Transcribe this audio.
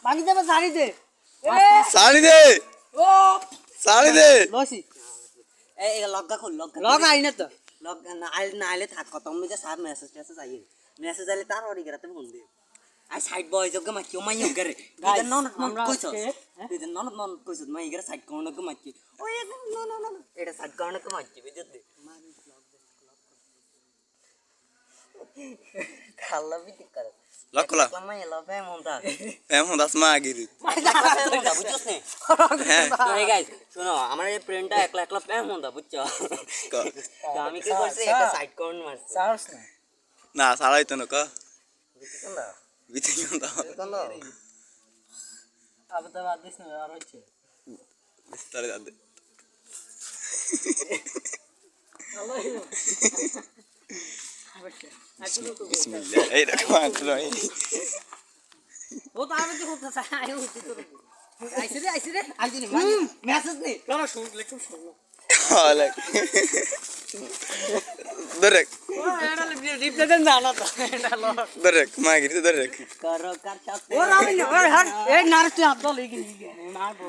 ভাঙি যাইব সারি দে সারি দে লসি এই লগা খুল লগ আই না তো লগা না আইলে থাক কত আমি যে সার মেসেজ আইয়ে মেসেজ আইলে তার ওরি গরাতে ফোন দে আই সাইড বয় যোগ মাকি ও মাই গরে তুই নন কইছস তুই নন কইছস মাই গরে সাইড কোন ক মাকি ওই ন এটা সাইড কোন ক মাকি বুঝত দে খাল্লা বিতি করে লক লা মাই লবে মন্তা দাস মা গিরি বুঝছস নে এই গাইস শুনো আমার এই ফ্রেন্ডটা একলা একলা প্যাম মন্তা বুঝছো আমি কি করছি একটা সাইড কোন মারছি সারস না না সারাই তো নক বুঝছ না বিতে কোনটা কেন আবে তো বাদ দিস না আর হচ্ছে তারে দাদে বিসমিল্লাহ এই দেখো আত্রাই ও তো আবে তো হচ্ছে আই হচ্ছে তো আইছে রে আইদিনি মেসেজ নে চলো শুন লেখো শুন হালে দরেক ও এটা রিপ্লে দেন জানা তো এটা লগ দরেক মা গিরি দরেক করো কার সাথে ও রামি না ও হর এই নার তুই আব্দুল এই কি মারবো